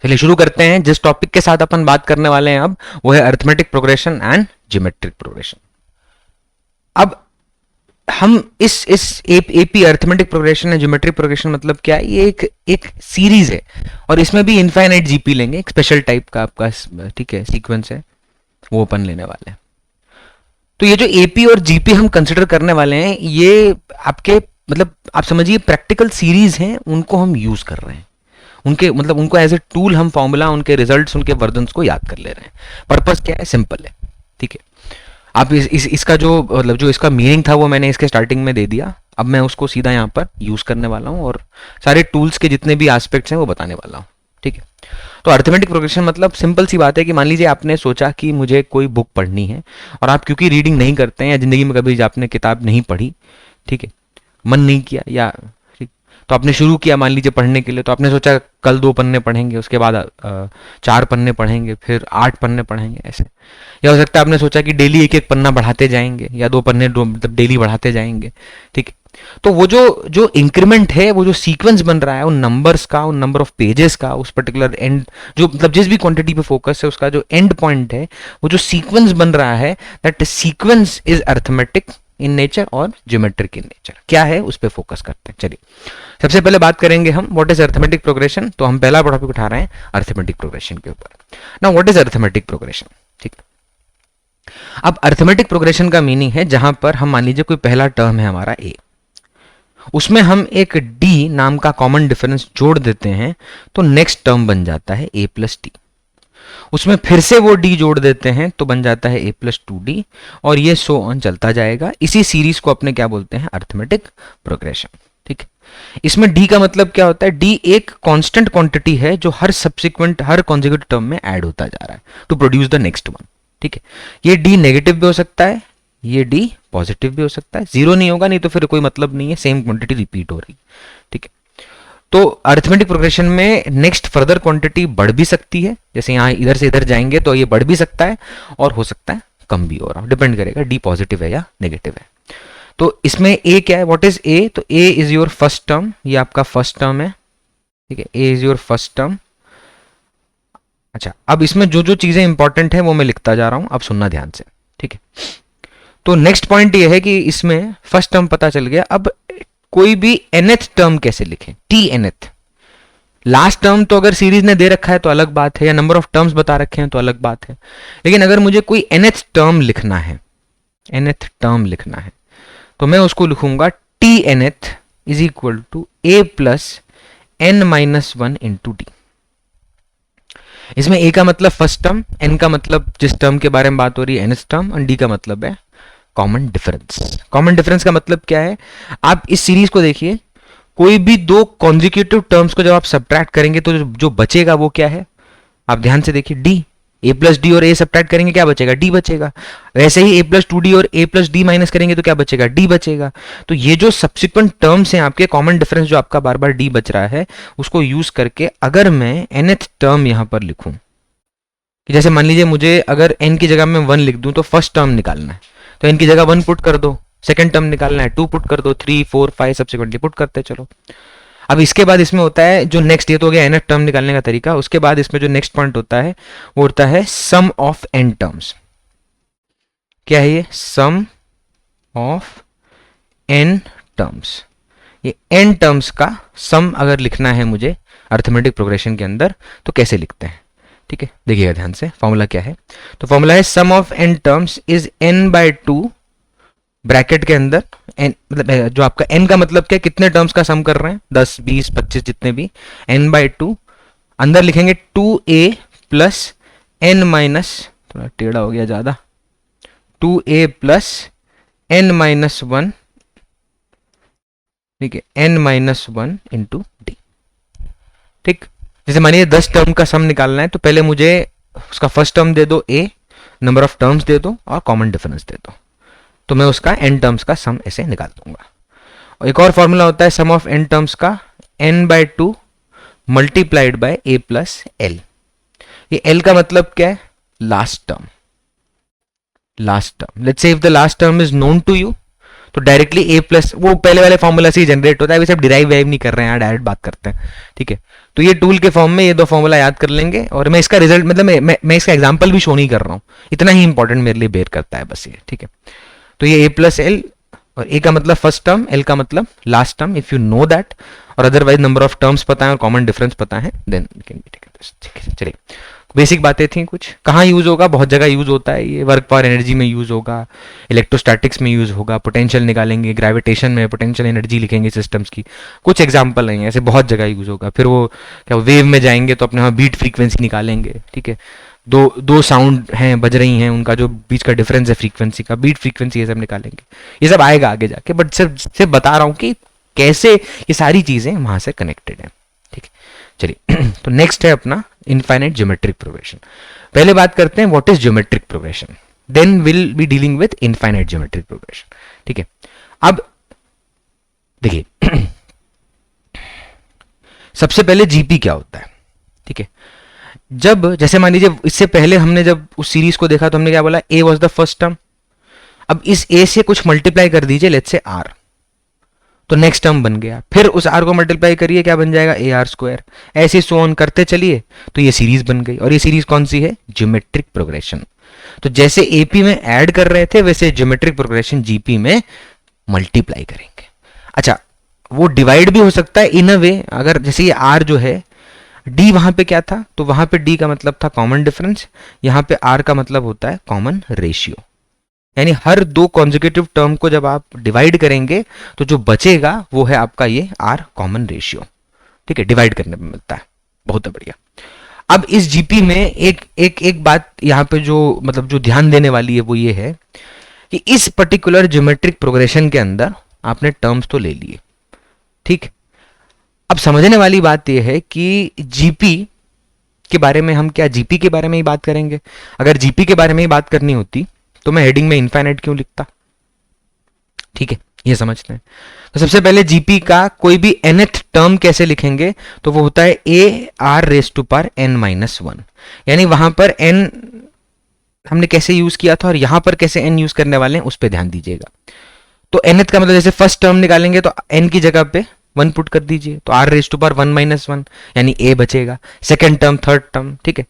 चलिए शुरू करते हैं। जिस टॉपिक के साथ अपन बात करने वाले हैं अब, वो है arithmetic progression and geometric progression. अब हम इस AP arithmetic progression and geometric progression मतलब क्या है, ये एक सीरीज है और इसमें भी इनफाइनाइट जीपी लेंगे, एक स्पेशल टाइप का आपका ठीक है सीक्वेंस है, वो अपन लेने वाले हैं। तो ये जो एपी और जीपी हम कंसिडर करने वाले हैं, ये आपके मतलब आप समझिए प्रैक्टिकल सीरीज हैं, उनको हम यूज कर रहे हैं, उनके मतलब उनको एज ए टूल हम फॉर्मूला, उनके रिजल्ट्स, उनके वर्जन्स को याद कर ले रहे हैं। पर्पस क्या है, सिंपल है, ठीक है। आप इसका जो मतलब जो इसका मीनिंग था वो मैंने इसके स्टार्टिंग में दे दिया। अब मैं उसको सीधा यहाँ पर यूज करने वाला हूँ और सारे टूल्स के जितने भी एस्पेक्ट्स हैं वो बताने वाला हूँ, ठीक है। तो अरिथमेटिक प्रोग्रेशन मतलब सिंपल सी बात है कि मान लीजिए आपने सोचा कि मुझे कोई बुक पढ़नी है और आप क्योंकि रीडिंग नहीं करते हैं या जिंदगी में कभी आपने किताब नहीं पढ़ी, ठीक है, मन नहीं किया या तो आपने शुरू किया मान लीजिए पढ़ने के लिए, तो आपने सोचा कल 2 पन्ने पढ़ेंगे, उसके बाद 4 पन्ने पढ़ेंगे, फिर 8 पन्ने पढ़ेंगे, ऐसे। या हो सकता है आपने सोचा कि डेली एक एक पन्ना बढ़ाते जाएंगे या 2 पन्ने मतलब डेली बढ़ाते जाएंगे, ठीक है। तो वो जो जो इंक्रीमेंट है, वो जो सीक्वेंस बन रहा है उन नंबर्स का, उन नंबर ऑफ पेजेस का, उस पर्टिकुलर एंड जो मतलब जिस भी क्वांटिटी पे फोकस है उसका जो एंड पॉइंट है, वो जो सीक्वेंस बन रहा है, that sequence is arithmetic in nature और ज्योमेट्रिक इन नेचर। क्या है उस पर फोकस करते हैं। चलिए सबसे पहले बात करेंगे हम व्हाट इज अरिथमेटिक प्रोग्रेशन। तो हम पहला टॉपिक उठा रहे हैं अरिथमेटिक प्रोग्रेशन के ऊपर। Now what is arithmetic progression, ठीक। अब अरिथमेटिक प्रोग्रेशन का मीनिंग है जहां पर हम मान लीजिए कोई पहला टर्म है हमारा ए, उसमें हम एक डी नाम का कॉमन डिफरेंस जोड़ देते हैं तो नेक्स्ट टर्म बन जाता है ए प्लस डी। उसमें फिर से वो डी जोड़ देते हैं तो बन जाता है ए प्लस 2d और ये सो ऑन चलता जाएगा। इसी सीरीज को अपने क्या बोलते हैं, अरिथमेटिक प्रोग्रेशन, ठीक है। इसमें डी का मतलब क्या होता है, डी एक कांस्टेंट क्वांटिटी है जो हर सब्सिक्वेंट हर कॉन्जिक्यूटिव टर्म में ऐड होता जा रहा है to produce the next one, ठीक है। ये डी नेगेटिव भी हो सकता है, ये डी पॉजिटिव भी हो सकता है, जीरो नहीं होगा, नहीं तो फिर कोई मतलब नहीं है, सेम क्वांटिटी रिपीट हो रही, ठीक है। तो अरिथमेटिक प्रोग्रेशन में नेक्स्ट फर्दर क्वांटिटी बढ़ भी सकती है, जैसे यहाँ इधर से इधर जाएंगे तो ये बढ़ भी सकता है और हो सकता है कम भी हो रहा, डिपेंड करेगा डी पॉजिटिव है या नेगेटिव है। तो इसमें ए क्या है, व्हाट इज ए, तो ए इज योर फर्स्ट टर्म, ये आपका फर्स्ट टर्म है, ठीक है, ए इज योर फर्स्ट टर्म। अच्छा, अब इसमें जो जो चीजें इंपॉर्टेंट है वो मैं लिखता जा रहा हूं, अब सुनना ध्यान से, ठीक है। तो नेक्स्ट पॉइंट ये है कि इसमें फर्स्ट टर्म पता चल गया, अब कोई भी nth टर्म कैसे लिखें, टी nth। लास्ट टर्म तो अगर सीरीज ने दे रखा है तो अलग बात है, या नंबर ऑफ टर्म्स बता रखे हैं तो अलग बात है, लेकिन अगर मुझे कोई nth टर्म लिखना है, nth टर्म लिखना है, तो मैं उसको लिखूंगा T nth is equal to A plus N minus 1 into D. इसमें ए का मतलब फर्स्ट टर्म, एन का मतलब जिस टर्म के बारे में बात हो रही है nth टर्म, और डी का मतलब है कॉमन डिफरेंस। कॉमन डिफरेंस का मतलब क्या है, आप इस सीरीज को देखिए, कोई भी 2 कॉन्जिक्यूटिव टर्म्स को जब आप सब्ट्रैक्ट करेंगे तो जो बचेगा वो क्या है, आप ध्यान से देखिए, डी। ए प्लस डी और ए सब्ट्रैक्ट करेंगे क्या बचेगा, डी बचेगा। वैसे ही ए प्लस 2d और ए प्लस डी माइनस करेंगे तो क्या बचेगा, डी बचेगा। तो ये जो सब्सिक्वेंट टर्म्स हैं आपके, कॉमन डिफरेंस जो आपका बार बार डी बच रहा है, उसको यूज करके अगर मैं nth टर्म यहां पर लिखूं, जैसे मान लीजिए मुझे अगर n की जगह में 1 लिख दूं तो फर्स्ट टर्म निकालना है, तो n की जगह 1 पुट कर दो, सेकंड टर्म निकालना है 2 पुट कर दो, 3 4 5 सब्सिक्वेंटली पुट करते चलो। अब इसके बाद इसमें होता है जो नेक्स्ट, ये तो हो गया nth टर्म निकालने का तरीका। उसके बाद इसमें जो नेक्स्ट पॉइंट होता है वो होता है सम ऑफ n टर्म्स। क्या है ये, सम ऑफ n टर्म्स। ये n टर्म्स का सम अगर लिखना है मुझे अरिथमेटिक प्रोग्रेशन के अंदर तो कैसे लिखते हैं, ठीक है, देखिएगा ध्यान से। फॉर्मूला क्या है, तो फॉर्मूला है sum of n terms is n/2 bracket के अंदर n, मतलब जो आपका n का मतलब क्या, कितने टर्म्स का सम कर रहे हैं, 10 20 25 जितने भी, n/2 अंदर लिखेंगे 2a प्लस n माइनस, थोड़ा टेढ़ा हो गया ज्यादा, 2a प्लस n माइनस 1, ठीक है, n माइनस 1 इंटू डी, ठीक। जैसे मानिए 10 टर्म का सम निकालना है तो पहले मुझे उसका फर्स्ट टर्म दे दो a, नंबर ऑफ टर्म्स दे दो और कॉमन डिफरेंस दे दो, तो मैं उसका n टर्म्स का सम ऐसे निकाल दूंगा। और एक और फॉर्मूला होता है सम ऑफ n टर्म्स का n/2 multiplied by a plus L. ये l का मतलब क्या है, last term. Last term, let's say if the last term is known to you, तो डायरेक्टली a प्लस, वो पहले वाले फॉर्मूला से ही जनरेट होता है, वैसे आप डिराइव वाइव नहीं कर रहे हैं, डायरेक्ट बात करते हैं, ठीक है। तो ये टूल के फॉर्म में ये दो फॉर्मूला याद कर लेंगे, और मैं इसका रिजल्ट मतलब मैं इसका एग्जाम्पल भी शो नहीं कर रहा हूँ, इतना ही इंपॉर्टेंट मेरे लिए बेर करता है बस ये, ठीक है। तो ये ए प्लस एल, और ए का मतलब फर्स्ट टर्म, एल का मतलब last term, if you know that, और अदरवाइज नंबर ऑफ टर्म्स पता है और कॉमन डिफरेंस पता है, देन कैन बी टेकन। ठीक है, चलिए बेसिक बातें थी कुछ। कहाँ यूज होगा, बहुत जगह यूज होता है ये, वर्क पावर एनर्जी में यूज होगा, इलेक्ट्रोस्टैटिक्स में यूज होगा, पोटेंशियल निकालेंगे, ग्रेविटेशन में पोटेंशियल एनर्जी लिखेंगे सिस्टम्स की, कुछ एग्जाम्पल हैं ऐसे, बहुत जगह यूज होगा। फिर वो क्या वेव में जाएंगे तो अपने वहाँ बीट फ्रीक्वेंसी निकालेंगे, ठीक है, दो साउंड हैं बज रही हैं, उनका जो बीच का डिफरेंस है फ्रीक्वेंसी का, बीट फ्रीक्वेंसी, ये सब निकालेंगे, ये सब आएगा आगे जाके, बट सिर्फ बता रहा हूँ कि कैसे ये सारी चीजें वहां से कनेक्टेड है, ठीक है। चलिए तो नेक्स्ट है अपना इनफाइनाइट ज्योमेट्रिक प्रोग्रेशन। पहले बात करते हैं what is geometric progression, then will be dealing with infinite geometric progression, ठीक है। अब देखिए सबसे पहले जीपी क्या होता है, ठीक है। जब जैसे मान लीजिए इससे पहले हमने जब उस सीरीज को देखा तो हमने क्या बोला, ए वॉज द फर्स्ट टर्म, अब इस ए से कुछ मल्टीप्लाई कर दीजिए, लेट्स से आर, तो नेक्स्ट टर्म बन गया, फिर उस आर को मल्टीप्लाई करिए, क्या बन जाएगा, ए आर स्क्वायर, ऐसे सो ऑन करते चलिए तो ये सीरीज बन गई, और ये सीरीज कौन सी है, ज्योमेट्रिक प्रोग्रेशन। तो जैसे एपी में ऐड कर रहे थे वैसे ज्योमेट्रिक प्रोग्रेशन जीपी में मल्टीप्लाई करेंगे। अच्छा, वो डिवाइड भी हो सकता है इन अ वे, अगर जैसे ये आर जो है, डी वहां पे क्या था, तो वहां पे डी का मतलब था कॉमन डिफरेंस, यहां पे आर का मतलब होता है कॉमन रेशियो, यानी हर दो कॉन्जिक्यूटिव टर्म को जब आप डिवाइड करेंगे तो जो बचेगा वो है आपका ये आर कॉमन रेशियो, ठीक है, डिवाइड करने में मिलता है, बहुत बढ़िया। अब इस जीपी में एक बात यहाँ पे जो मतलब जो ध्यान देने वाली है वो ये है कि इस पर्टिकुलर ज्योमेट्रिक प्रोग्रेशन के अंदर आपने टर्म्स तो ले लिए, ठीक। अब समझने वाली बात यह है कि जीपी के बारे में हम क्या जीपी के बारे में ही बात करेंगे, अगर जीपी के बारे में ही बात करनी होती तो मैं हेडिंग में इनफाइनाइट क्यों लिखता, ठीक है, ये समझते हैं। तो सबसे पहले जीपी का कोई भी nth टर्म कैसे लिखेंगे, तो वो होता है A R raise to power n-1, यानी वहां पर n हमने कैसे यूज किया था और यहां पर कैसे n यूज करने वाले हैं उस पर ध्यान दीजिएगा। तो nth का मतलब जैसे फर्स्ट टर्म निकालेंगे तो n की जगह पे 1 पुट कर दीजिए, तो r रेस टू पावर 1-1 यानी a बचेगा, सेकेंड टर्म, थर्ड टर्म, ठीक है।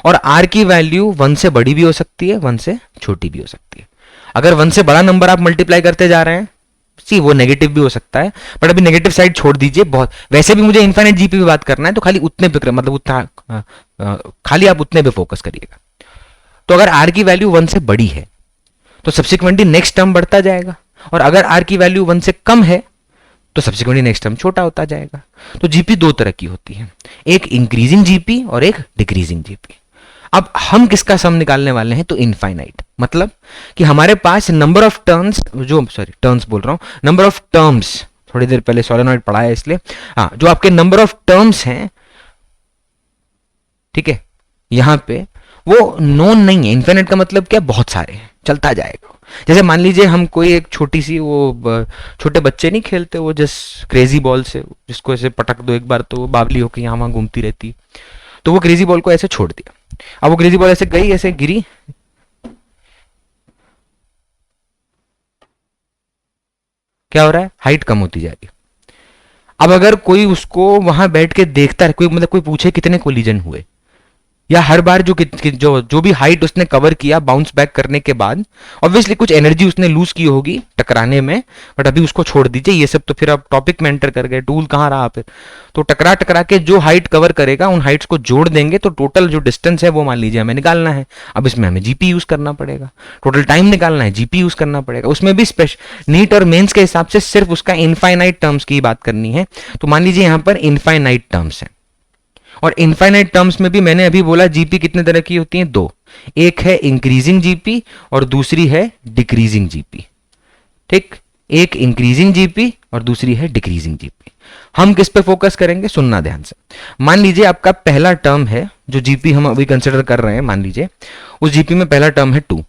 और r की वैल्यू 1 से बड़ी भी हो सकती है, 1 से छोटी भी हो सकती है। अगर 1 से बड़ा नंबर आप मल्टीप्लाई करते जा रहे हैं, सी वो नेगेटिव भी हो सकता है, बट अभी नेगेटिव साइड छोड़ दीजिए, बहुत वैसे भी मुझे इनफाइनाइट जीपी पे बात करना है, तो खाली उतने पे मतलब उतना खाली आप उतने पे फोकस करिएगा। तो अगर r की वैल्यू 1 से बड़ी है तो सब्सिक्वेंटली नेक्स्ट टर्म बढ़ता जाएगा, और अगर r की वैल्यू 1 से कम है तो सब्सिक्वेंटली नेक्स्ट टर्म छोटा होता जाएगा। तो जीपी दो तरह की होती है, एक इंक्रीजिंग जीपी और एक डिक्रीजिंग जीपी। अब हम किसका सम निकालने वाले हैं, तो इनफाइनाइट, मतलब कि हमारे पास नंबर ऑफ टर्न्स, टर्न्स बोल रहा हूं, नंबर ऑफ टर्म्स, थोड़ी देर पहले सोलेनॉइड पढ़ा है इसलिए, हाँ, जो आपके नंबर ऑफ टर्म्स हैं, ठीक है, यहां पे वो नोन नहीं है। इनफाइनाइट का मतलब क्या, बहुत सारे हैं, चलता जाएगा। जैसे मान लीजिए हम कोई एक छोटी सी, वो छोटे बच्चे नहीं खेलते वो जिस क्रेजी बॉल से, जिसको ऐसे पटक दो एक बार तो वो बावली होकर यहाँ वहां घूमती रहती, तो वो क्रेजी बॉल को ऐसे छोड़ दिया, अब वो क्रेजी बॉल ऐसे गई, ऐसे गिरी, क्या हो रहा है, हाइट कम होती जा रही है। अब अगर कोई उसको वहां बैठ के देखता है, कोई मतलब कोई पूछे कितने कोलिजन हुए, या हर बार जो भी हाइट उसने कवर किया बाउंस बैक करने के बाद, ऑब्वियसली कुछ एनर्जी उसने लूज की होगी टकराने में, बट अभी उसको छोड़ दीजिए, ये सब तो फिर आप टॉपिक में एंटर कर गए, टूल कहाँ रहा फिर। तो टकरा के जो हाइट कवर करेगा उन हाइट्स को जोड़ देंगे, तो टोटल जो डिस्टेंस है वो मान लीजिए हमें निकालना है। अब इसमें हमें जीपी यूज करना पड़ेगा, टोटल टाइम निकालना है, जीपी यूज करना पड़ेगा। उसमें भी स्पेशल नीट और मेंस के हिसाब से सिर्फ उसका इनफाइनाइट टर्म्स की बात करनी है। तो मान लीजिए यहां पर इनफाइनाइट टर्म्स है, और इनफाइनाइट टर्म्स में भी मैंने अभी बोला जीपी कितने तरह की होती हैं, दो, एक है इंक्रीजिंग जीपी और दूसरी है डिक्रीजिंग जीपी, ठीक, एक इंक्रीजिंग जीपी और दूसरी है डिक्रीजिंग जीपी। हम किस पे फोकस करेंगे, सुनना ध्यान से। मान लीजिए आपका पहला टर्म है, जो जीपी हम अभी कंसिडर कर रहे हैं, मान लीजिए उस जीपी में पहला टर्म है 2,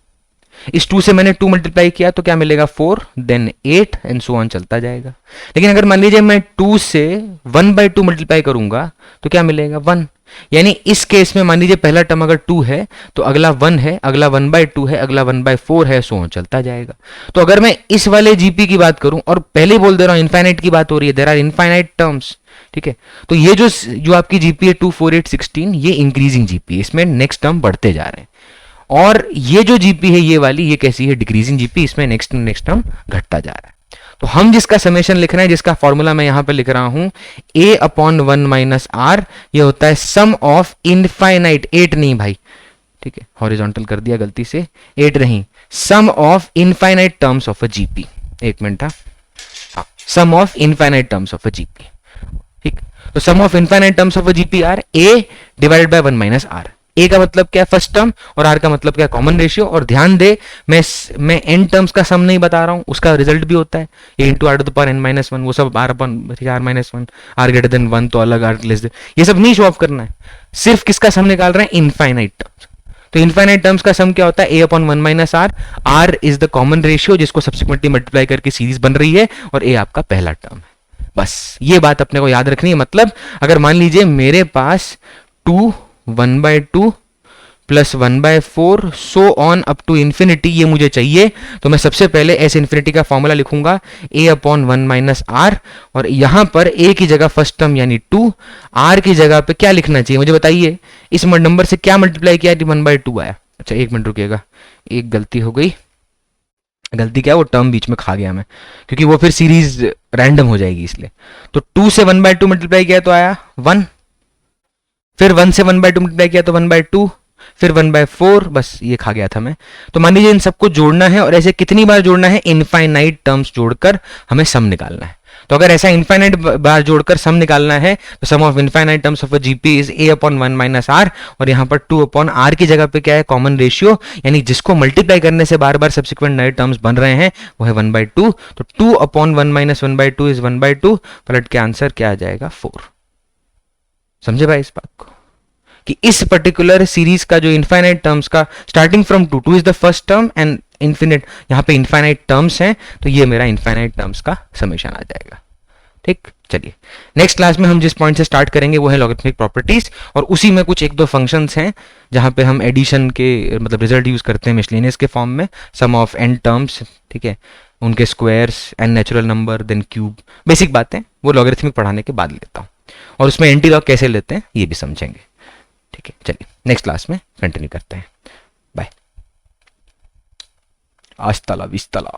इस 2 से मैंने 2 मल्टीप्लाई किया तो क्या मिलेगा 4, देन 8 एंड सो ऑन चलता जाएगा। लेकिन अगर मान लीजिए मैं 2 से 1/2 मल्टीप्लाई करूंगा तो क्या मिलेगा 1, यानी इस केस में मान लीजिए पहला टर्म अगर 2 है तो अगला 1 है, अगला 1/2 है, अगला 1/4 है, सो ऑन चलता जाएगा। तो अगर मैं इस वाले जीपी की बात करूं, और पहले बोल दे रहा हूं इनफाइनाइट की बात हो रही है, देयर आर इनफाइनाइट टर्म्स, ठीक है। तो ये जो आपकी जीपी है 2 4 8 16, ये इंक्रीजिंग जीपी है, इसमें नेक्स्ट टर्म बढ़ते जा रहे हैं। और ये जो जीपी है ये वाली, ये कैसी है, डिक्रीजिंग जीपी, इसमें नेक्स्ट टर्म घटता जा रहा है। तो हम जिसका समेशन लिख रहे हैं, जिसका फॉर्मूला मैं यहां पे लिख रहा हूं, a अपॉन 1 माइनस आर, ये होता है सम ऑफ इनफाइनाइट, 8 नहीं भाई, ठीक है, हॉरिजॉन्टल कर दिया गलती से, 8 नहीं, sum of infinite terms of a GP. एक मिनट, हाँ, sum of infinite terms of a GP, ठीक। तो sum of infinite terms of a GP r a divided by 1 minus r. A का मतलब क्या है, फर्स्ट टर्म, और आर का मतलब क्या है, कॉमन रेशियो। और ध्यान दे, मैं एन टर्म्स का सम नहीं बता रहा हूं, उसका रिजल्ट भी होता है a into r to the power n minus one, वो सब r upon r minus one, r greater than one तो अलग, आर लेस देन, ये सब नहीं शो ऑफ करना है, सिर्फ किसका सम निकाल रहे हैं, इनफाइनाइट टर्म्स। तो इनफाइनाइट टर्म्स का सम क्या होता है, a upon 1 minus r, r is the common ratio जिसको सब्सिक्वेंटली मल्टीप्लाई करके सीरीज बन रही है, और ए आपका पहला टर्म है। बस ये बात अपने को याद रखनी है। मतलब अगर मान लीजिए मेरे पास 2 1/2 plus 1/4 so on up to infinity, ये मुझे चाहिए, तो मैं सबसे पहले एस इंफिनिटी का फॉर्मूला लिखूंगा a अपॉन 1 माइनस आर, और यहां पर a की जगह फर्स्ट टर्म यानी 2, r की जगह पे क्या लिखना चाहिए मुझे बताइए, इस नंबर से क्या मल्टीप्लाई किया, 1/2 आया। अच्छा एक मिनट रुकिएगा, एक गलती हो गई, गलती क्या है, वो टर्म बीच में खा गया मैं, क्योंकि वो फिर सीरीज रैंडम हो जाएगी इसलिए। तो 2 से 1/2 मल्टीप्लाई किया तो आया 1, फिर 1 से 1/2 मल्टीप्लाई किया तो 1/2, फिर 1/4, बस ये खा गया था मैं। तो मान लीजिए इन सबको जोड़ना है, और ऐसे कितनी बार जोड़ना है, इनफाइनाइट टर्म्स जोड़कर हमें सम निकालना है। तो अगर ऐसा इनफाइनाइट बार जोड़कर सम निकालना है, तो sum of infinite terms of a GP is a upon 1 minus are, और यहाँ पर 2 अपॉन आर की जगह पे क्या है, कॉमन रेशियो, यानी जिसको मल्टीप्लाई करने से बार बार सब्सिक्वेंट नए टर्म्स बन रहे हैं, वो है 1/2। तो 2 अपॉन 1 माइनस 1/2 इज 1/2, पलट के आंसर क्या आ जाएगा, 4। समझे भाई इस बात को, कि इस पर्टिकुलर सीरीज का जो इनफाइनाइट टर्म्स का starting from 2 is the first term and infinite, यहां पे इनफाइनाइट टर्म्स हैं, तो ये मेरा इनफाइनाइट टर्म्स का समेशन आ जाएगा। ठीक, चलिए नेक्स्ट क्लास में हम जिस पॉइंट से स्टार्ट करेंगे वो है लॉगरिथमिक प्रॉपर्टीज, और उसी में कुछ एक दो फंक्शंस हैं जहां पे हम एडिशन के मतलब रिजल्ट यूज करते हैं मिसलेनियस के फॉर्म में, सम ऑफ एन टर्म्स, ठीक है, उनके squares, N natural number, then cube, basic बातें वो लॉगरिथमिक पढ़ाने के बाद लेता हूं, और उसमें एंटी लॉग कैसे लेते हैं ये भी समझेंगे। ठीक है, चलिए नेक्स्ट क्लास में कंटिन्यू करते हैं। बाय, आज तला विस्तला।